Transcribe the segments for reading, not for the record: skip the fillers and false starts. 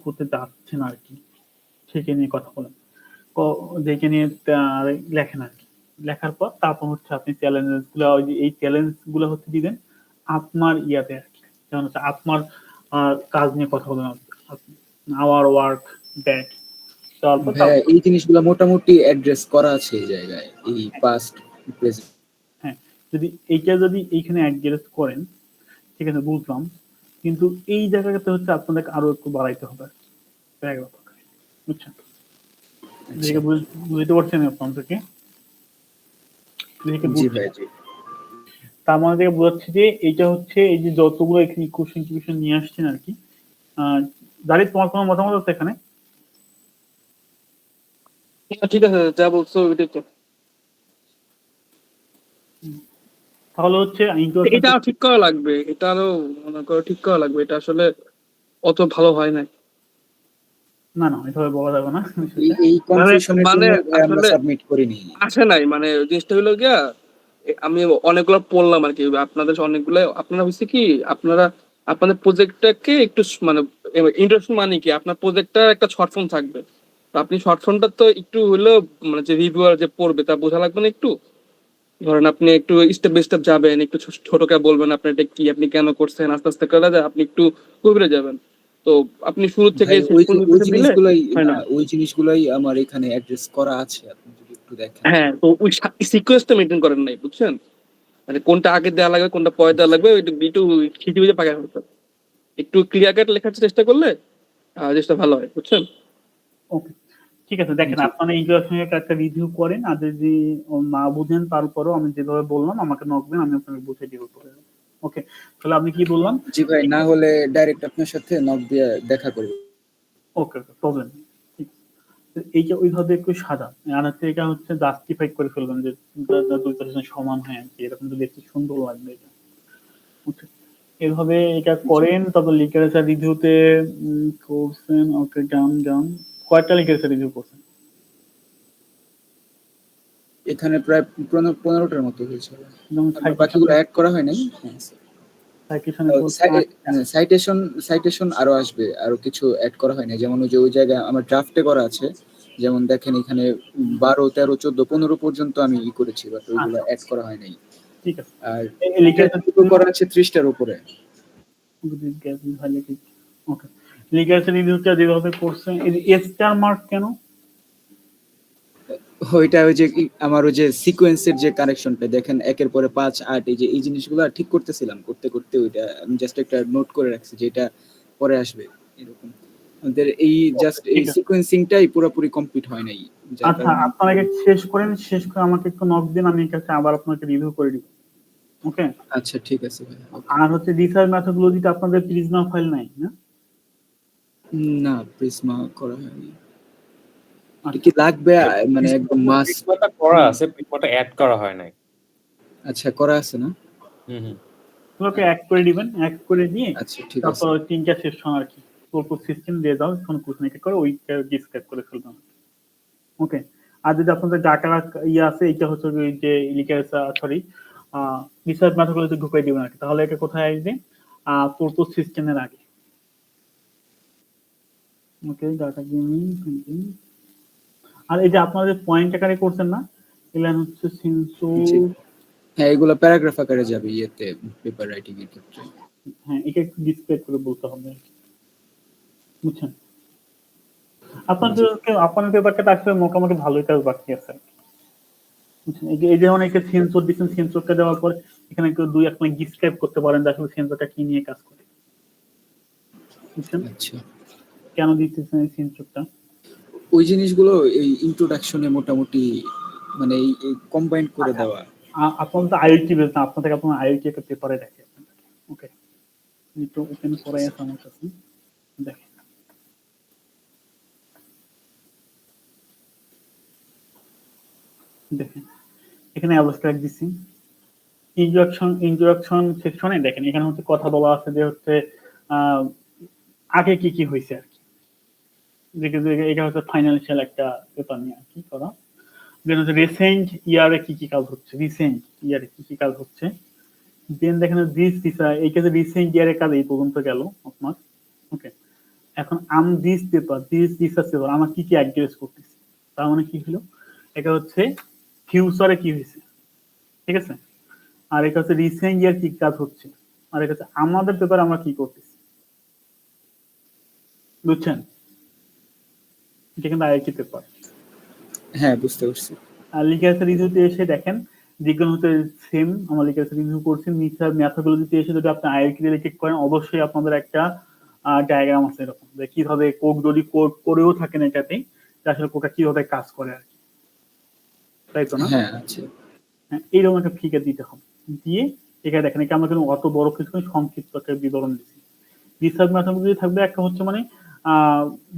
করতে যাচ্ছেন আর কি, সেকে নিয়ে কথা বলেন, যেকে নিয়ে লেখেন আর কি। লেখার পর তারপর হচ্ছে আপনি চ্যালেঞ্জেস গুলো, এই চ্যালেঞ্জ গুলো হচ্ছে দিবেন আপনার ইয়াতে আর কি, যেমন হচ্ছে আপনার কাজ নিয়ে কথা বলেন, আওয়ার ওয়ার্ক দ্যাট। তারপর এই জিনিসগুলো মোটামুটি অ্যাড্রেস করা আছে এই জায়গায়, এই পাস্ট প্রেজেন্ট। হ্যাঁ, যদি এইটা যদি এইখানে অ্যাড্রেস করেন, ঠিক আছে বুঝলাম, কিন্তু এই জায়গাটাতে হচ্ছে আপনাদেরকে আরো একটু বাড়াইতে হবে, বুঝছেন? বুঝতে পারছেন আপনাদেরকে? জি ভাই, জি। তার মানে থেকে বোঝাচ্ছে যে এইটা হচ্ছে এই যে যতগুলো এখানে ইকুয়েশন নিয়ে আসছেন আর কি। দাঁড়িয়ে তোমার কোনো মতামত আছে এখানে? ঠিক আছে, যা বলছো ওইটাই তো। তাহলে হচ্ছে এটা ঠিক করা লাগবে, এটা আরো মনে করো ঠিক করা লাগবে, এটা আসলে অত ভালো হয় না। না না, এভাবে বলা যাবে না। এই কনফিউশনের জন্য আমরা সাবমিট করিনি। আসে নাই মানে জিনিসটা হলো গিয়া, আমি অনেকগুলো পড়লাম আর কি, আপনাদের অনেকগুলো, আপনারা হচ্ছে কি আপনারা আপনাদের প্রজেক্টটাকে একটু মানে ইন্ট্রোডাকশন মানে কি আপনার প্রজেক্টটা একটা শর্ট ফর্ম থাকবে, তো আপনি শর্ট ফর্মটা তো একটু হলেও মানে যে রিভিউয়ার যে পড়বে তা বোঝা লাগবে না একটু। ধরেন আপনি একটু স্টেপ বাই স্টেপ যাবেন, একটু ছোট করে বলবেন আপনার এটা কি, আপনি কেন করছেন, আস্তে আস্তে করে আপনি একটু গভীরে যাবেন। তো আপনি শুরু থেকে ওই জিনিসগুলাই আমার এখানে অ্যাড্রেস করা আছে, আপনি যদি একটু দেখেন। হ্যাঁ, তো ওই সিকোয়েন্সটা মেইনটেইন করেন নাই, বুঝছেন? মানে কোনটা আগে দেওয়া লাগবে কোনটা পরে দেওয়া লাগবে একটু খিচি বুঝে পাকা হতে, একটু ক্লিয়ার কাট লেখার চেষ্টা করলে জিনিসটা ভালো হয়, বুঝছেন? ওকে, ঠিক আছে। দেখেন আপনারা ইন্ট্রোডাকশনের একটা রিভিউ করেন, আর যদি না বুঝেন তারপরেও আমি যেভাবে বললাম আমাকে নকবেন, আমি আপনাকে বুঝিয়ে দিব। ওকে, তাহলে আপনি কি বললাম? জি ভাই, না হলে ডাইরেক্ট আপনার সাথে নক দিয়ে দেখা করব। ওকে ওকে, প্রবলেম নেই। এইটা ওইভাবে একটু সাদা আর হচ্ছে এটা হচ্ছে জাস্টিফাই করে ফেলবেন যে দুইটার সমান হয় আর কি, এরকম যদি একটু সুন্দর লাগবে এটা। ওকে, এভাবে এটা করেন। তবে লিটারেচার রিভিউতে করছেন, ওকে ডান ডান। কয়টা লিটারেচার রিভিউ করছেন? এখানে প্রায় 15টার মতো হয়েছে, বাকিগুলো অ্যাড করা হয় নাই। সাইটেশন আরো আসবে, আরো কিছু অ্যাড করা হয় না, যেমন ওই যে ওই জায়গায় আমার ড্রাফটে করা আছে, যেমন দেখেন এখানে 12, 13, 14, 15 পর্যন্ত আমি করেছি, বাট ওইগুলো অ্যাড করা হয় নাই। ঠিক আছে, আর লিটারেচার করা আছে 30টার উপরে। ওকে, লিটারেচার রিভিউটা যেভাবে করছেন, স্টার মার্ক কেন? ওইটা ওই যে আমার ওই যে সিকোয়েন্সের যে কারেকশনটা দেখেন 1-এর পরে 5, 8, এই জিনিসগুলো ঠিক করতেছিলাম, করতে করতে ওইটা আমি জাস্ট একটা নোট করে রাখছি যে এটা পরে আসবে, এরকম আমাদের এই জাস্ট এই সিকোয়েন্সিংটাই পুরোপুরি কমপ্লিট হয় নাই। আচ্ছা, আপনারা শেষ করেন, শেষ করে আমাকে একটু নক দিন, আমি কাছে আবার আপনাকে রিভিউ করে দিব। ওকে, আচ্ছা ঠিক আছে ভাই। আর হচ্ছে রিসার্চ মেথডোলজিটা আপনাদের প্রিজমা ফাইল নাই না? না, প্রিজমা করা হয়নি। কি লাগবে মানে একদম মাস প্রিজমাটা করা আছে, প্রিজমাটা অ্যাড করা হয় নাই। আচ্ছা, করা আছে না? ওকে, অ্যাড করে দিবেন, অ্যাড করে দিয়ে আচ্ছা ঠিক আছে। তারপর 3টা সেকশন আর কি পুরো সিস্টেম দিয়ে দাও, কোন কোশ্চেন করে ওইটা ডিসক্রাইব করে ফেলবেন। ওকে, আর যদি আপনাদের ডাটা আছে, এটা হচ্ছে যে রিসার্চ মেথডোলজি ঢুকাই দিবেন আর কি, তাহলে এটা কোথায় আসবে? পুরো সিস্টেমের আগে। ওকে, ডাটা গেমিং। আর এই যে আপনাদের পয়েন্ট আকারে করছেন না, এগুলো হচ্ছে সেন্সর। হ্যাঁ, এগুলো প্যারাগ্রাফ আকারে যাবে ইয়েতে, পেপার রাইটিং এর ক্ষেত্রে। হ্যাঁ, এটা একটু ডিসক্রাইব করে বলতে হবে, বুঝছেন? আপনাদের পেপারটা আসলে মোটামুটি ভালোই কাজ বাকি আছে। এই যেমন একটা সেন্সর দিচ্ছেন, সেন্সরটা দেওয়ার পর এখানে একটু 2-1 লাইন ডিসক্রাইব করতে পারেন যে আসলে সেন্সরটা কি নিয়ে কাজ করে, বুঝছেন? আচ্ছা, কেন দিতেছেন এই সেন্সরটা? ওই জিনিসগুলো এই ইন্ট্রোডাকশনে মোটামুটি মানে এই কম্বাইন করে দেওয়া। আপনার তো আইওটি বেস না, আপনাদের আপনার আইওটি একটা পেপারে দেখে। ওকে, একটু ওপেন করাই আছে আমার কাছে, দেখেন। দেখেন এখানে অ্যাবস্ট্রাক্ট দিছি, ইন্ট্রোডাকশন সেকশনে দেখেন এখানে হচ্ছে কথা বলা আছে যে হচ্ছে আগে কি কি হয়েছে আর কি, এটা হচ্ছে ফাইন্যান্সিয়াল একটা পেপার নিয়ে আর কি করা। দেন হচ্ছে রিসেন্ট ইয়ারে কি কি কাজ হচ্ছে, রিসেন্ট ইয়ারে কি কি কাজ হচ্ছে। দেন দেখেন দিস ভিসা, এই কাজে রিসেন্ট ইয়ারের কাজ এই পর্যন্ত গেল আপনার। ওকে, এখন um this paper this research paper আমার কি কি অ্যাড্রেস করতেছি, তার মানে কি হলো, এটা হচ্ছে ফিউচারে কি হয়েছে, ঠিক আছে, আর এটা হচ্ছে রিসেন্ট ইয়ার কি কাজ হচ্ছে, আর এটা হচ্ছে আমাদের পেপার আমরা কি করতেছি, বুঝছেন? এটা কিন্তু আইআইটি পেপার। হ্যাঁ, বুঝতে পারছি। আর লিটারেচার রিভিউতে এসে দেখেন বিজ্ঞান হতে সেম, আমরা লিটারেচার রিভিউ করছি, ম্যাথোলজিতে এসে যদি আপনি আইআইটি রিলেটেড করেন অবশ্যই আপনাদের একটা ডায়াগ্রাম আছে এরকম যে কিভাবে কোড যদি কোড করেও থাকেন এটাতে, যে আসলে কোডটা কিভাবে কাজ করে আর কি, তাই তো না? হ্যাঁ, আচ্ছা। হ্যাঁ, এইরকম একটা ফিগার দিতে হবে, দিয়ে এখানে দেখেন এটা আমরা কিন্তু অত বড় কিছু নয়, সংক্ষিপ্ত একটা বিবরণ দিচ্ছি। রিসার্চ ম্যাথোলজি থাকবে একটা হচ্ছে মানে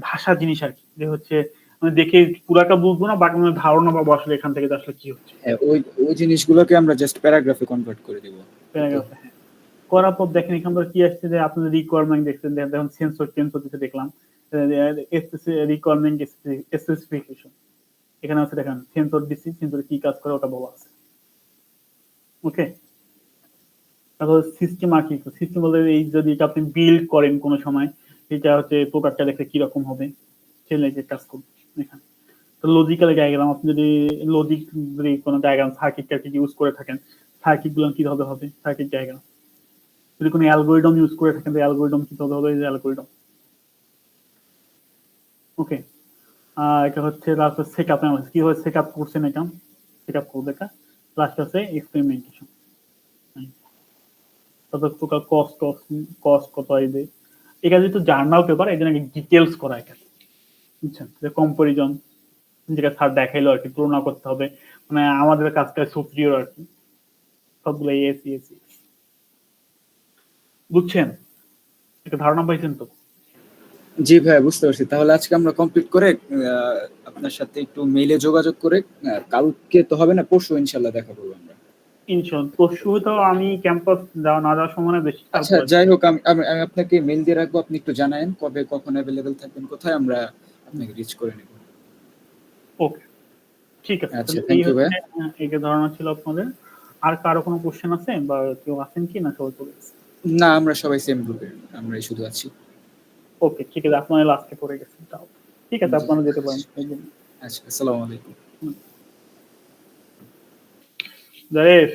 ভাষা জিনিস আর কি, যে হচ্ছে মানে দেখে পুরাটা বুঝবো না, বাকি মানে ধারণা বা আসলে এখান থেকে আসলে কি হচ্ছে হ্যাঁ, ওই জিনিসগুলোকে আমরা জাস্ট প্যারাগ্রাফে কনভার্ট করে দিব। প্যারাগ্রাফে। হ্যাঁ, করার পর দেখেন এখান থেকে কি আসছে, যে আপনাদের রিকোয়ারমেন্ট দেখছেন, দেখুন টেন্সর দিতে দেখলাম, রিকোয়ারমেন্ট স্পেসিফিকেশন, এখানে আছে দেখেন সেন্সর দিচ্ছি, সেন্সরে কি কাজ করে ওটা বলা আছে। ওকে, তারপর সিস্টেম আর কি, সিস্টেম বলতে এই যদি এটা আপনি বিল্ড করেন কোনো সময়, এটা হচ্ছে প্রোডাক্টটা দেখতে কিরকম হবে সে রিলেটেড কাজ করবে এখানে। তো লজিক্যাল ডায়াগ্রাম, আপনি যদি লজিক যদি কোনো ডায়াগ্রাম সার্কিট টার্কিট ইউজ করে থাকেন, সার্কিট গুলো কিভাবে হবে, সার্কিট ডায়াগ্রাম। যদি কোনো অ্যালগোরিদম ইউজ করে থাকেন, অ্যালগোরিদম কিভাবে হবে, যে অ্যালগোরিদম। ওকে, এটা হচ্ছে লাস্ট সেট আপ, কিভাবে সেট আপ করছেন, এটা সেট আপ করবে, এটা লাস্ট আছে এক্সপেরিমেন্টেশন, তারপর টোটাল কস্ট কত আসবে। এটা যেহেতু জার্নাল পেপার এই জন্য ডিটেলস করা এটা, বুঝছেন, যে কম্পারিজন যেটা স্যার দেখাইলো আর কি, তুলনা করতে হবে, মানে আমাদের কাজটা সুপ্রিয়র আর কি, সবগুলো এসি এসি, বুঝছেন? একটা ধারণা পাইছেন তো? জি ভাই, বুঝতে পারছি। তাহলে আজকে আমরা কমপ্লিট করে আপনার সাথে একটু মেইলে যোগাযোগ করে কালকে তো হবে না, পরশু ইনশাল্লাহ দেখা করবো আমরা। ইনশাল্লাহ পরশু তো আমি ক্যাম্পাস না যাওয়ার সময় বেশি, আচ্ছা, যাই হোক, আমি আমি আমি আপনাকে মেইল দিয়ে রাখবো, আপনি একটু জানায়েন কবে কখন অ্যাভেলেবেল থাকবেন, কোথায়, আমরা আপনাকে রিচ করে নেব। ওকে, ঠিক আছে। আচ্ছা, তাহলে থ্যাংক এই ইউ ভাই। হচ্ছে এই যে ধারণা ছিল আপনাদের। আর কারো কোনো কোশ্চেন আছে বা কেউ আছেন কি, না সবাই চলে গেছে? না, আমরা সবাই সেম গ্রুপের, আমরাই শুধু আছি। ওকে, ঠিক আছে, আপনারা লাস্টে পড়ে গেছেন, তাও ঠিক আছে, জি, আপনারা যেতে পারেন। আচ্ছা, আসসালামু আলাইকুম। জায়েদ।